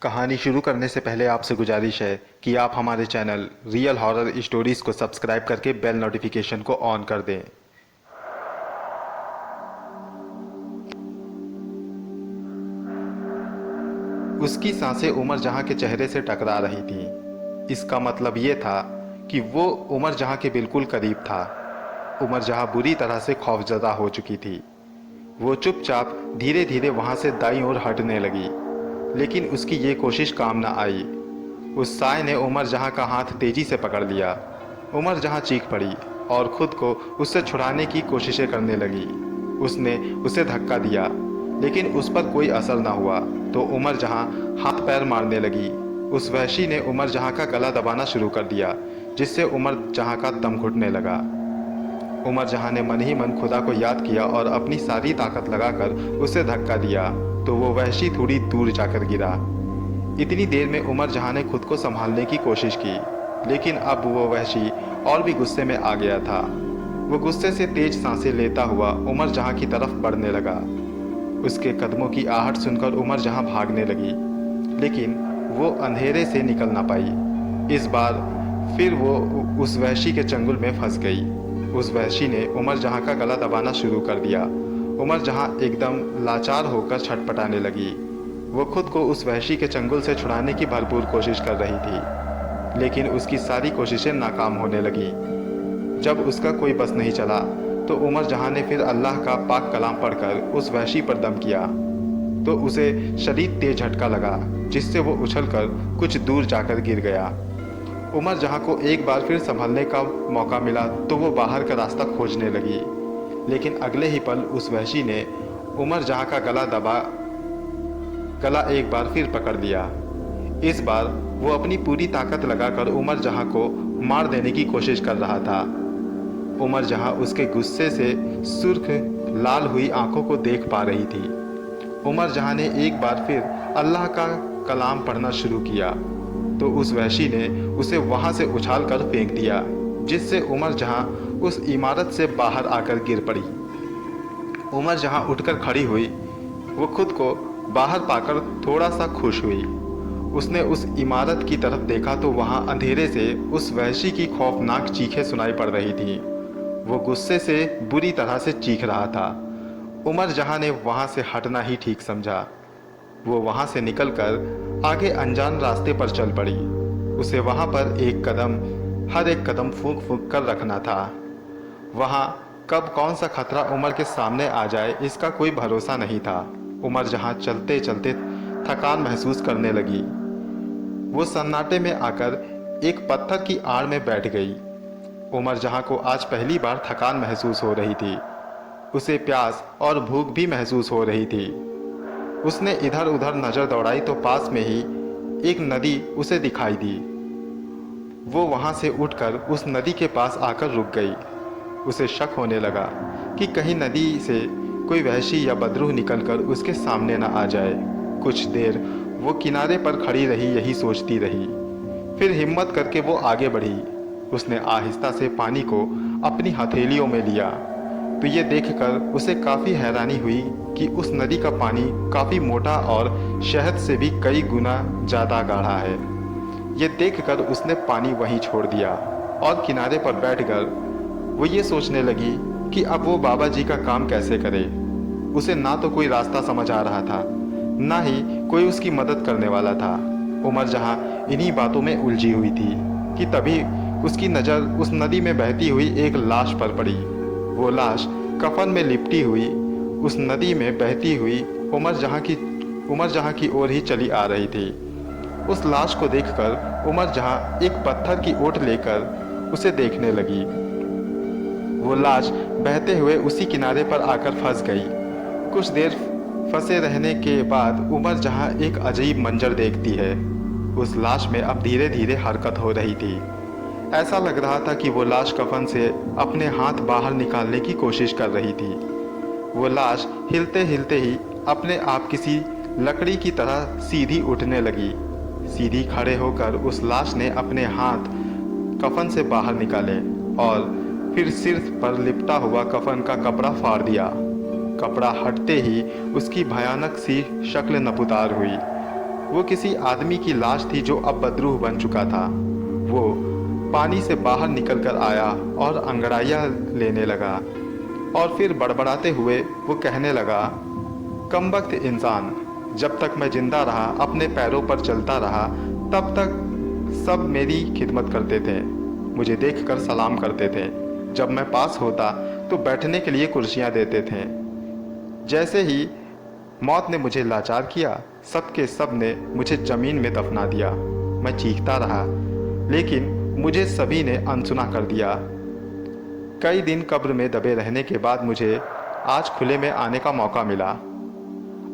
कहानी शुरू करने से पहले आपसे गुजारिश है कि आप हमारे चैनल रियल हॉरर स्टोरीज को सब्सक्राइब करके बेल नोटिफिकेशन को ऑन कर दें। उसकी सांसें उमर जहां के चेहरे से टकरा रही थीं। इसका मतलब ये था कि वो उमर जहां के बिल्कुल करीब था। उमर जहां बुरी तरह से खौफजदा हो चुकी थी। वो चुपचाप धीरे धीरे वहां से दाईं ओर हटने लगी, लेकिन उसकी ये कोशिश काम न आई। उस साय ने उमर जहां का हाथ तेजी से पकड़ लिया। उमर जहां चीख पड़ी और खुद को उससे छुड़ाने की कोशिशें करने लगी। उसने उसे धक्का दिया, लेकिन उस पर कोई असर न हुआ तो उमर जहां हाथ पैर मारने लगी। उस वहशी ने उमर जहां का गला दबाना शुरू कर दिया, जिससे उमर जहां का दम घुटने लगा। उमर जहां ने मन ही मन खुदा को याद किया और अपनी सारी ताकत लगाकर उसे धक्का दिया तो वो वहशी थोड़ी दूर जाकर गिरा। इतनी देर में उमर जहां ने खुद को संभालने की कोशिश की, लेकिन अब वो वहशी और भी गुस्से में आ गया था। वो गुस्से से तेज सांसें लेता हुआ उमर जहां की तरफ बढ़ने लगा। उसके कदमों की आहट सुनकर उमर जहां भागने लगी, लेकिन वो अंधेरे से निकल ना पाई। इस बार फिर वो उस वहशी के चंगुल में फंस गई। उस वहशी ने उमर जहां का गला दबाना शुरू कर दिया। उमर जहां एकदम लाचार होकर छटपटाने लगी। वो खुद को उस वहशी के चंगुल से छुड़ाने की भरपूर कोशिश कर रही थी, लेकिन उसकी सारी कोशिशें नाकाम होने लगी। जब उसका कोई बस नहीं चला तो उमर जहां ने फिर अल्लाह का पाक कलाम पढ़कर उस वहशी पर दम किया तो उसे शदीद तेज झटका लगा, जिससे वो उछलकर कुछ दूर जाकर गिर गया। उमर जहां को एक बार फिर संभलने का मौका मिला तो वो बाहर का रास्ता खोजने लगी, लेकिन अगले ही पल उस वहशी ने उमर जहां का गला एक बार फिर पकड़ लिया। इस बार वो अपनी पूरी ताकत लगाकर उमर जहां को मार देने की कोशिश कर रहा था। उमर जहां उसके गुस्से से सुर्ख लाल हुई आंखों को देख पा रही थी। उमर जहां ने एक बार फिर अल्लाह का कलाम पढ़ना शुरू किया तो उस वहशी ने उसे वहां से उछाल कर फेंक दिया, जिससे उमर जहां उस इमारत से बाहर आकर गिर पड़ी। उमर जहां उठकर खड़ी हुई, वो खुद को बाहर पाकर थोड़ा सा खुश हुई। उसने उस इमारत की तरफ देखा तो वहां अंधेरे से उस वहशी की खौफनाक चीखें सुनाई पड़ रही थीं। वो गुस्से से बुरी तरह से चीख रहा था। उमर जहां ने वहां से हटना ही ठीक समझा। वो वहां से निकलकर आगे अनजान रास्ते पर चल पड़ी। उसे वहां पर हर एक कदम फूंक फूंक कर रखना था। वहां कब कौन सा खतरा उमर के सामने आ जाए इसका कोई भरोसा नहीं था। उमर जहां चलते चलते थकान महसूस करने लगी। वो सन्नाटे में आकर एक पत्थर की आड़ में बैठ गई। उमर जहां को आज पहली बार थकान महसूस हो रही थी। उसे प्यास और भूख भी महसूस हो रही थी। उसने इधर उधर नजर दौड़ाई तो पास में ही एक नदी उसे दिखाई दी। वो वहां से उठकर उस नदी के पास आकर रुक गई। उसे शक होने लगा कि कहीं नदी से कोई वहशी या बदरूह निकलकर उसके सामने न आ जाए। कुछ देर वो किनारे पर खड़ी रही, यही सोचती रही। फिर हिम्मत करके वो आगे बढ़ी। उसने आहिस्ता से पानी को अपनी हथेलियों में लिया तो ये देखकर उसे काफ़ी हैरानी हुई कि उस नदी का पानी काफ़ी मोटा और शहद से भी कई गुना ज़्यादा गाढ़ा है। ये देखकर उसने पानी वहीं छोड़ दिया और किनारे पर बैठकर वो ये सोचने लगी कि अब वो बाबा जी का काम कैसे करे। उसे ना तो कोई रास्ता समझ आ रहा था, ना ही कोई उसकी मदद करने वाला था। उमर जहां इन्हीं बातों में उलझी हुई थी कि तभी उसकी नज़र उस नदी में बहती हुई एक लाश पर पड़ी। वो लाश कफन में लिपटी हुई उस नदी में बहती हुई उमर जहां की ओर ही चली आ रही थी। उस लाश को देखकर उमर जहां एक पत्थर की ओट लेकर उसे देखने लगी। वो लाश बहते हुए उसी किनारे पर आकर फंस गई। कुछ देर फंसे रहने के बाद उमर जहां एक अजीब मंजर देखती है। उस लाश में अब धीरे धीरे हरकत हो रही थी। ऐसा लग रहा था कि वो लाश कफन से अपने हाथ बाहर निकालने की कोशिश कर रही थी। वो लाश हिलते हिलते ही अपने आप किसी लकड़ी की तरह सीधी उठने लगी। सीधी खड़े होकर उस लाश ने अपने हाथ कफन से बाहर निकाले और फिर सिर पर लिपटा हुआ कफन का कपड़ा फाड़ दिया। कपड़ा हटते ही उसकी भयानक सी शक्ल नपुतार हुई। वो किसी आदमी की लाश थी जो अब बदरूह बन चुका था। वो पानी से बाहर निकल कर आया और अंगड़ाइयाँ लेने लगा और फिर बड़बड़ाते हुए वो कहने लगा, कमबख्त इंसान, जब तक मैं जिंदा रहा, अपने पैरों पर चलता रहा, तब तक सब मेरी खिदमत करते थे, मुझे देखकर सलाम करते थे। जब मैं पास होता तो बैठने के लिए कुर्सियाँ देते थे। जैसे ही मौत ने मुझे लाचार किया, सब के सब ने मुझे ज़मीन में दफना दिया। मैं चीखता रहा, लेकिन मुझे सभी ने अनसुना कर दिया। कई दिन कब्र में दबे रहने के बाद मुझे आज खुले में आने का मौका मिला।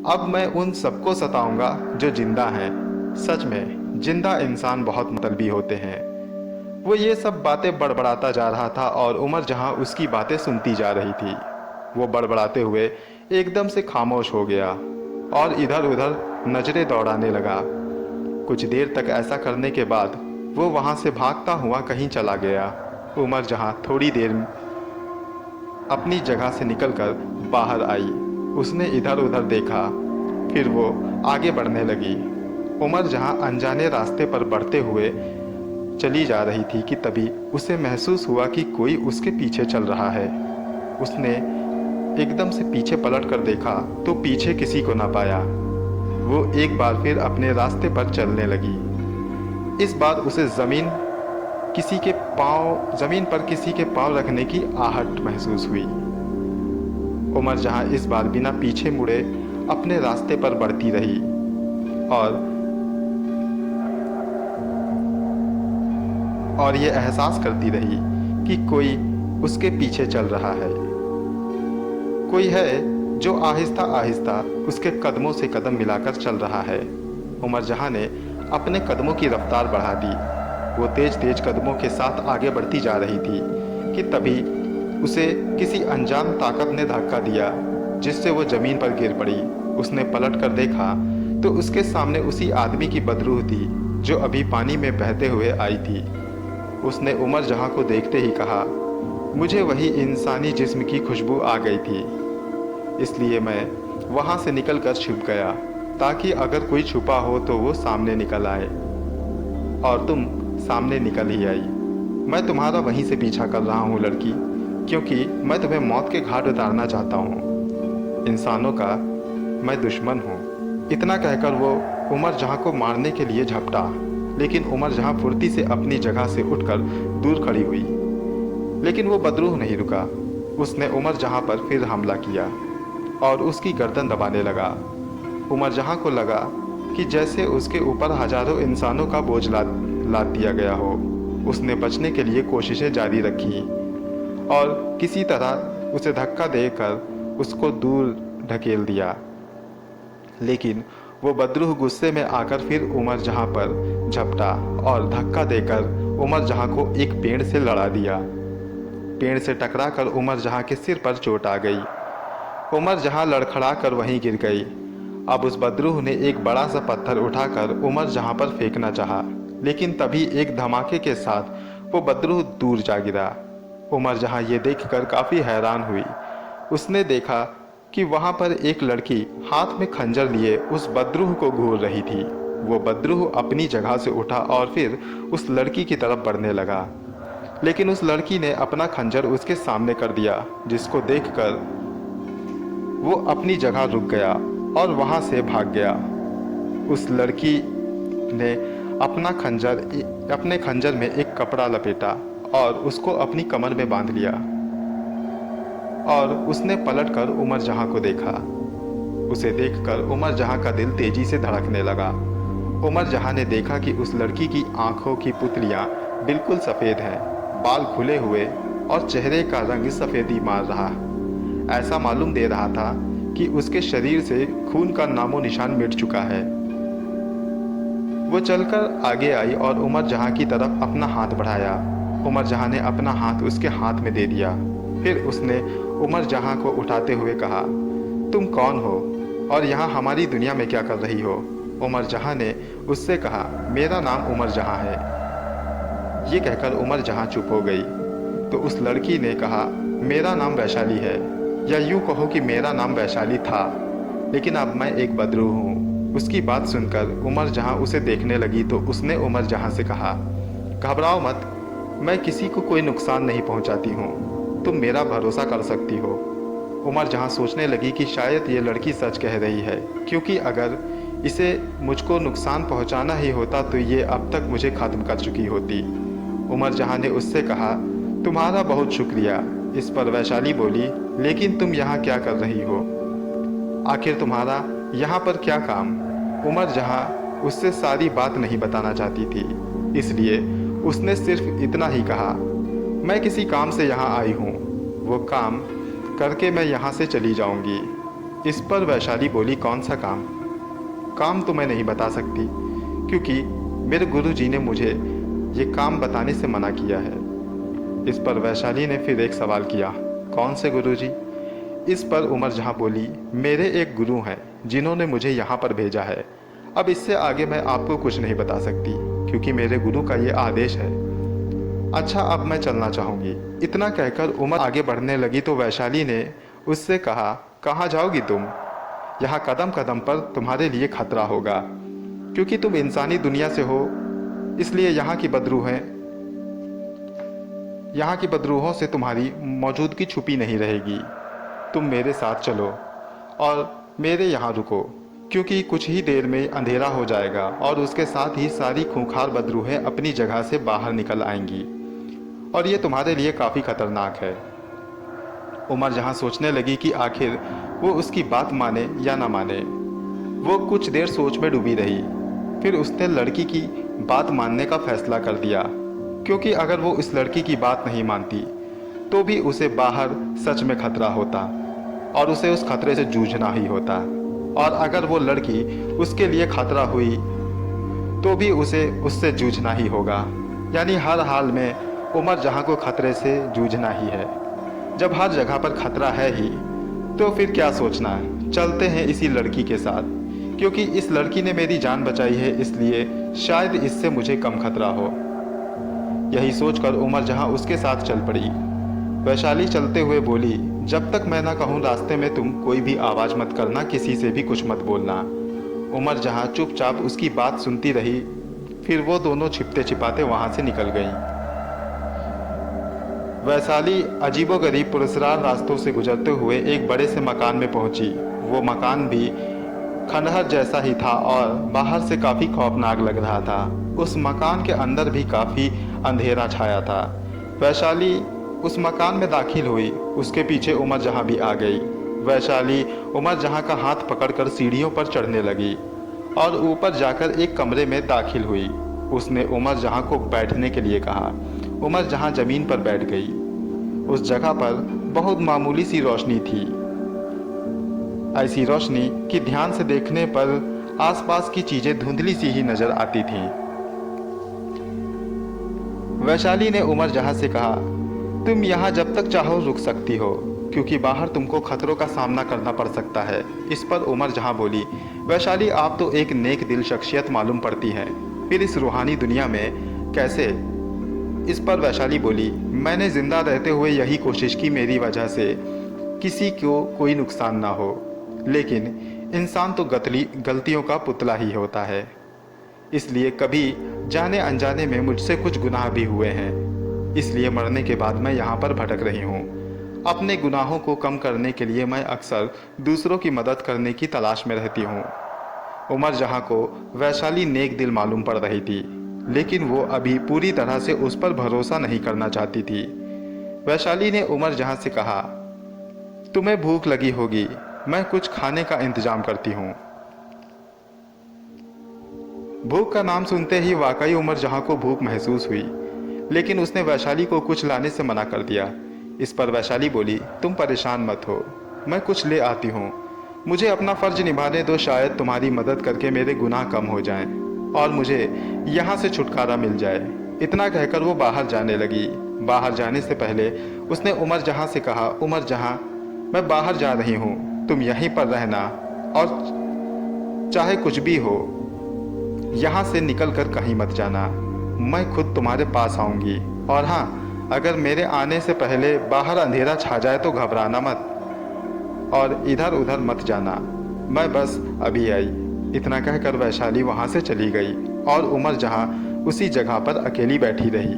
अब मैं उन सबको सताऊंगा जो जिंदा हैं। सच में जिंदा इंसान बहुत मतलबी होते हैं। वो ये सब बातें बड़बड़ाता जा रहा था और उमर जहां उसकी बातें सुनती जा रही थी। वो बड़बड़ाते हुए एकदम से खामोश हो गया और इधर उधर नजरें दौड़ाने लगा। कुछ देर तक ऐसा करने के बाद वो वहाँ से भागता हुआ कहीं चला गया। उमर जहाँ थोड़ी देर अपनी जगह से निकलकर बाहर आई। उसने इधर उधर देखा, फिर वो आगे बढ़ने लगी। उमर जहाँ अनजाने रास्ते पर बढ़ते हुए चली जा रही थी कि तभी उसे महसूस हुआ कि कोई उसके पीछे चल रहा है। उसने एकदम से पीछे पलट कर देखा तो पीछे किसी को ना पाया। वो एक बार फिर अपने रास्ते पर चलने लगी। इस बार उसे ज़मीन पर किसी के पाँव रखने की आहट महसूस हुई। उमर जहाँ इस बार बिना पीछे मुड़े अपने रास्ते पर बढ़ती रही और ये एहसास करती रही कि कोई उसके पीछे चल रहा है। कोई है जो आहिस्ता आहिस्ता उसके कदमों से कदम मिलाकर चल रहा है। उमर जहाँ ने अपने कदमों की रफ्तार बढ़ा दी। वो तेज तेज कदमों के साथ आगे बढ़ती जा रही थी कि तभी उसे किसी अनजान ताकत ने धक्का दिया, जिससे वो ज़मीन पर गिर पड़ी। उसने पलट कर देखा तो उसके सामने उसी आदमी की बदरूह थी जो अभी पानी में बहते हुए आई थी। उसने उमर जहाँ को देखते ही कहा, मुझे वही इंसानी जिस्म की खुशबू आ गई थी, इसलिए मैं वहाँ से निकल कर छुप गया ताकि अगर कोई छुपा हो तो वो सामने निकल आए। और तुम सामने निकल ही आई। मैं तुम्हारा वहीं से पीछा कर रहा हूँ लड़की, क्योंकि मैं तुम्हें मौत के घाट उतारना चाहता हूँ। इंसानों का मैं दुश्मन हूँ। इतना कहकर वो उमर जहाँ को मारने के लिए झपटा, लेकिन उमर जहाँ फुर्ती से अपनी जगह से उठकर दूर खड़ी हुई। लेकिन वो बदरूह नहीं रुका। उसने उमर जहाँ पर फिर हमला किया और उसकी गर्दन दबाने लगा। उमर जहाँ को लगा कि जैसे उसके ऊपर हजारों इंसानों का बोझ लाद दिया गया हो। उसने बचने के लिए कोशिशें जारी रखी और किसी तरह उसे धक्का देकर उसको दूर ढकेल दिया। लेकिन वो बदरूह गुस्से में आकर फिर उमर जहाँ पर झपटा और धक्का देकर उमर जहाँ को एक पेड़ से लड़ा दिया। पेड़ से टकराकर उमर जहाँ के सिर पर चोट आ गई। उमर जहाँ लड़खड़ा कर वहीं गिर गई। अब उस बदरूह ने एक बड़ा सा पत्थर उठाकर उमर जहाँ पर फेंकना चाहा, लेकिन तभी एक धमाके के साथ वो बदरूह दूर जा गिरा। उमर जहाँ ये देखकर काफ़ी हैरान हुई। उसने देखा कि वहाँ पर एक लड़की हाथ में खंजर लिए उस बदरूह को घूर रही थी। वो बदरूह अपनी जगह से उठा और फिर उस लड़की की तरफ बढ़ने लगा, लेकिन उस लड़की ने अपना खंजर उसके सामने कर दिया, जिसको देखकर वो अपनी जगह रुक गया और वहाँ से भाग गया। उस लड़की ने अपने खंजर में एक कपड़ा लपेटा और उसको अपनी कमर में बांध लिया और उसने पलटकर उमर जहाँ को देखा। उसे देखकर उमर जहाँ का दिल तेजी से धड़कने लगा। उमर जहाँ ने देखा कि उस लड़की की आंखों की पुतलियाँ बिल्कुल सफ़ेद हैं, बाल खुले हुए और चेहरे का रंग सफ़ेदी मार रहा, ऐसा मालूम दे रहा था कि उसके शरीर से खून का नामो निशान मिट चुका है। वो चलकर आगे आई और उमर जहाँ की तरफ अपना हाथ बढ़ाया। उमर जहाँ ने अपना हाथ उसके हाथ में दे दिया। फिर उसने उमर जहाँ को उठाते हुए कहा, तुम कौन हो और यहाँ हमारी दुनिया में क्या कर रही हो? उमर जहाँ ने उससे कहा, मेरा नाम उमर जहाँ है। ये कहकर उमर जहाँ चुप हो गई तो उस लड़की ने कहा, मेरा नाम वैशाली है, या यूँ कहो कि मेरा नाम वैशाली था, लेकिन अब मैं एक बदरूह हूँ। उसकी बात सुनकर उमर जहां उसे देखने लगी तो उसने उमर जहां से कहा, घबराओ मत, मैं किसी को कोई नुकसान नहीं पहुंचाती हूँ, तुम मेरा भरोसा कर सकती हो। उमर जहां सोचने लगी कि शायद ये लड़की सच कह रही है, क्योंकि अगर इसे मुझको नुकसान पहुंचाना ही होता तो ये अब तक मुझे ख़त्म कर चुकी होती। उमर जहां ने उससे कहा, तुम्हारा बहुत शुक्रिया। इस पर वैशाली बोली, लेकिन तुम यहाँ क्या कर रही हो? आखिर तुम्हारा यहाँ पर क्या काम? उमर जहां उससे सारी बात नहीं बताना चाहती थी, इसलिए उसने सिर्फ इतना ही कहा, मैं किसी काम से यहाँ आई हूँ, वो काम करके मैं यहाँ से चली जाऊँगी। इस पर वैशाली बोली, कौन सा काम? काम तो मैं नहीं बता सकती, क्योंकि मेरे गुरुजी ने मुझे ये काम बताने से मना किया है। इस पर वैशाली ने फिर एक सवाल किया, कौन से गुरुजी? इस पर उमर जहां बोली, मेरे एक गुरु हैं जिन्होंने मुझे यहाँ पर भेजा है। अब इससे आगे मैं आपको कुछ नहीं बता सकती, क्योंकि मेरे गुरु का ये आदेश है। अच्छा, अब मैं चलना चाहूँगी। इतना कहकर उमर आगे बढ़ने लगी तो वैशाली ने उससे कहा, कहाँ जाओगी तुम? यहाँ कदम कदम पर तुम्हारे लिए खतरा होगा, क्योंकि तुम इंसानी दुनिया से हो, इसलिए यहाँ की बदरूहों से तुम्हारी मौजूदगी छुपी नहीं रहेगी। तुम मेरे साथ चलो और मेरे यहाँ रुको, क्योंकि कुछ ही देर में अंधेरा हो जाएगा और उसके साथ ही सारी खूंखार बदरूहें अपनी जगह से बाहर निकल आएंगी और ये तुम्हारे लिए काफ़ी खतरनाक है। उमर जहां सोचने लगी कि आखिर वो उसकी बात माने या ना माने। वो कुछ देर सोच में डूबी रही, फिर उसने लड़की की बात मानने का फैसला कर दिया, क्योंकि अगर वो इस लड़की की बात नहीं मानती तो भी उसे बाहर सच में खतरा होता और उसे उस खतरे से जूझना ही होता, और अगर वो लड़की उसके लिए खतरा हुई तो भी उसे उससे जूझना ही होगा। यानी हर हाल में उमर जहां को खतरे से जूझना ही है। जब हर जगह पर खतरा है ही तो फिर क्या सोचना है, चलते हैं इसी लड़की के साथ, क्योंकि इस लड़की ने मेरी जान बचाई है, इसलिए शायद इससे मुझे कम खतरा हो। यही सोचकर उमर जहां उसके साथ चल पड़ी। वैशाली चलते हुए बोली, जब तक मैं ना कहूँ रास्ते में तुम कोई भी आवाज़ मत करना, किसी से भी कुछ मत बोलना। उमर जहां चुपचाप उसकी बात सुनती रही, फिर वो दोनों छिपते छिपाते वहां से निकल गईं। वैशाली अजीबोगरीब पुरस्कार रास्तों से गुजरते हुए एक बड़े से मकान में पहुंची। वो मकान भी खंडहर जैसा ही था और बाहर से काफ़ी खौफनाक लग रहा था। उस मकान के अंदर भी काफ़ी अंधेरा छाया था। वैशाली उस मकान में दाखिल हुई, उसके पीछे उमर जहां भी आ गई। वैशाली उमर जहां का हाथ पकड़कर सीढ़ियों पर चढ़ने लगी और ऊपर जाकर एक कमरे में दाखिल हुई। उसने उमर जहां को बैठने के लिए कहा। उमर जहां ज़मीन पर बैठ गई। उस जगह पर बहुत मामूली सी रोशनी थी, ऐसी रोशनी कि ध्यान से देखने पर आसपास की चीज़ें धुंधली सी ही नजर आती थीं। वैशाली ने उमर जहां से कहा, तुम यहाँ जब तक चाहो रुक सकती हो, क्योंकि बाहर तुमको खतरों का सामना करना पड़ सकता है। इस पर उमर जहां बोली, वैशाली आप तो एक नेक दिल शख्सियत मालूम पड़ती हैं, फिर इस रूहानी दुनिया में कैसे? इस पर वैशाली बोली, मैंने ज़िंदा रहते हुए यही कोशिश की मेरी वजह से किसी को कोई नुकसान ना हो, लेकिन इंसान तो गलतियों का पुतला ही होता है, इसलिए कभी जाने अनजाने में मुझसे कुछ गुनाह भी हुए हैं, इसलिए मरने के बाद मैं यहाँ पर भटक रही हूँ। अपने गुनाहों को कम करने के लिए मैं अक्सर दूसरों की मदद करने की तलाश में रहती हूँ। उमर जहाँ को वैशाली नेक दिल मालूम पड़ रही थी, लेकिन वो अभी पूरी तरह से उस पर भरोसा नहीं करना चाहती थी। वैशाली ने उमर जहां से कहा, तुम्हें भूख लगी होगी, मैं कुछ खाने का इंतजाम करती हूँ। भूख का नाम सुनते ही वाकई उमर जहां को भूख महसूस हुई, लेकिन उसने वैशाली को कुछ लाने से मना कर दिया। इस पर वैशाली बोली, तुम परेशान मत हो, मैं कुछ ले आती हूँ। मुझे अपना फ़र्ज निभाने दो, शायद तुम्हारी मदद करके मेरे गुनाह कम हो जाएं और मुझे यहाँ से छुटकारा मिल जाए। इतना कहकर वो बाहर जाने लगी। बाहर जाने से पहले उसने उमर जहां से कहा, उमर जहां, मैं बाहर जा रही हूँ, तुम यहीं पर रहना और चाहे कुछ भी हो, यहाँ से निकल कर कहीं मत जाना। मैं खुद तुम्हारे पास आऊँगी, और हाँ, अगर मेरे आने से पहले बाहर अंधेरा छा जाए तो घबराना मत और इधर उधर मत जाना, मैं बस अभी आई। इतना कहकर वैशाली वहां से चली गई और उमर जहां उसी जगह पर अकेली बैठी रही।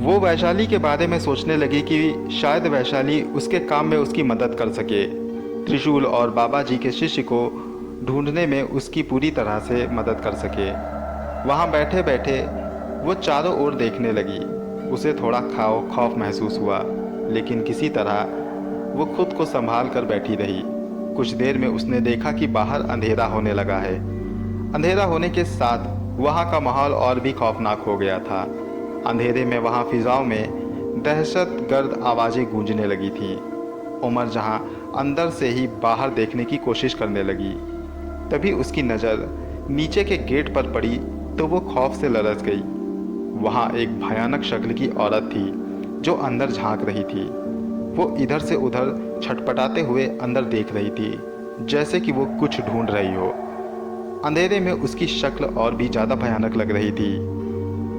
वो वैशाली के बारे में सोचने लगी कि शायद वैशाली उसके काम में उसकी मदद कर सके, त्रिशूल और बाबा जी के शिष्य को ढूंढने में उसकी पूरी तरह से मदद कर सके। वहाँ बैठे बैठे वो चारों ओर देखने लगी। उसे थोड़ा खौफ महसूस हुआ, लेकिन किसी तरह वो खुद को संभाल कर बैठी रही। कुछ देर में उसने देखा कि बाहर अंधेरा होने लगा है। अंधेरा होने के साथ वहाँ का माहौल और भी खौफनाक हो गया था। अंधेरे में वहाँ फिजाओं में दहशतगर्द आवाज़ें गूंजने लगी थीं। उमर जहाँ अंदर से ही बाहर देखने की कोशिश करने लगी। तभी उसकी नज़र नीचे के गेट पर पड़ी तो वो खौफ से लरज़ गई। वहाँ एक भयानक शक्ल की औरत थी जो अंदर झांक रही थी। वो इधर से उधर छटपटाते हुए अंदर देख रही थी, जैसे कि वो कुछ ढूंढ रही हो। अंधेरे में उसकी शक्ल और भी ज़्यादा भयानक लग रही थी।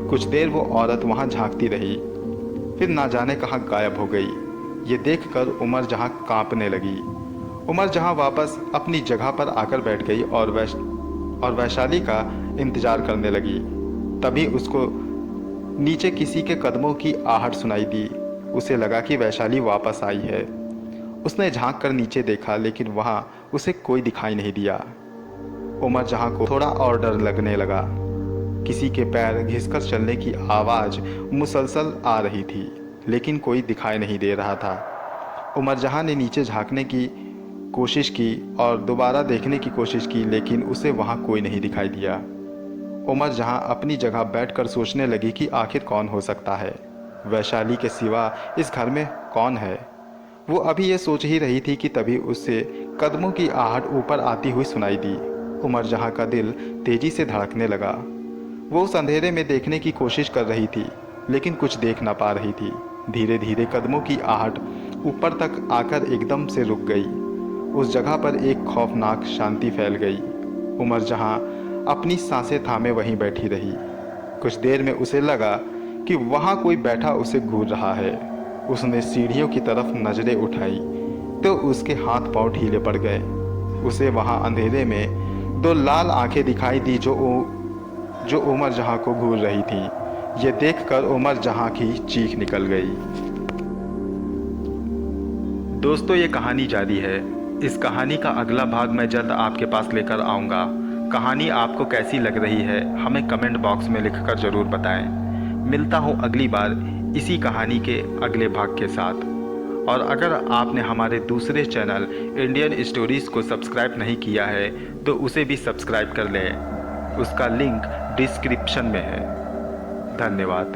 कुछ देर वो औरत वहाँ झांकती रही, फिर ना जाने कहाँ गायब हो गई। ये देखकर उमर जहाँ कांपने लगी। उमर जहाँ वापस अपनी जगह पर आकर बैठ गई और वैशाली का इंतज़ार करने लगी। तभी उसको नीचे किसी के कदमों की आहट सुनाई दी। उसे लगा कि वैशाली वापस आई है। उसने झांक कर नीचे देखा, लेकिन वहाँ उसे कोई दिखाई नहीं दिया। उमर जहाँ को थोड़ा और डर लगने लगा। किसी के पैर घिसकर चलने की आवाज़ मुसलसल आ रही थी, लेकिन कोई दिखाई नहीं दे रहा था। उमर जहाँ ने नीचे झांकने की कोशिश की और दोबारा देखने की कोशिश की, लेकिन उसे वहाँ कोई नहीं दिखाई दिया। उमर जहाँ अपनी जगह बैठकर सोचने लगी कि आखिर कौन हो सकता है, वैशाली के सिवा इस घर में कौन है। वो अभी ये सोच ही रही थी कि तभी उससे कदमों की आहट ऊपर आती हुई सुनाई दी। उमर जहाँ का दिल तेजी से धड़कने लगा। वो उस अंधेरे में देखने की कोशिश कर रही थी, लेकिन कुछ देख ना पा रही थी। धीरे धीरे कदमों की आहट ऊपर तक आकर एकदम से रुक गई। उस जगह पर एक खौफनाक शांति फैल गई। उमर जहाँ अपनी सांसें थामे वहीं बैठी रही। कुछ देर में उसे लगा कि वहाँ कोई बैठा उसे घूर रहा है। उसने सीढ़ियों की तरफ नजरें उठाई तो उसके हाथ पांव ढीले पड़ गए। उसे वहाँ अंधेरे में दो लाल आंखें दिखाई दी जो उमर जहाँ को घूर रही थी। ये देखकर उमर जहाँ की चीख निकल गई। दोस्तों, ये कहानी जारी है। इस कहानी का अगला भाग मैं जल्द आपके पास लेकर आऊँगा। कहानी आपको कैसी लग रही है हमें कमेंट बॉक्स में लिखकर ज़रूर बताएं। मिलता हूँ अगली बार इसी कहानी के अगले भाग के साथ। और अगर आपने हमारे दूसरे चैनल इंडियन स्टोरीज़ को सब्सक्राइब नहीं किया है तो उसे भी सब्सक्राइब कर लें। उसका लिंक डिस्क्रिप्शन में है। धन्यवाद।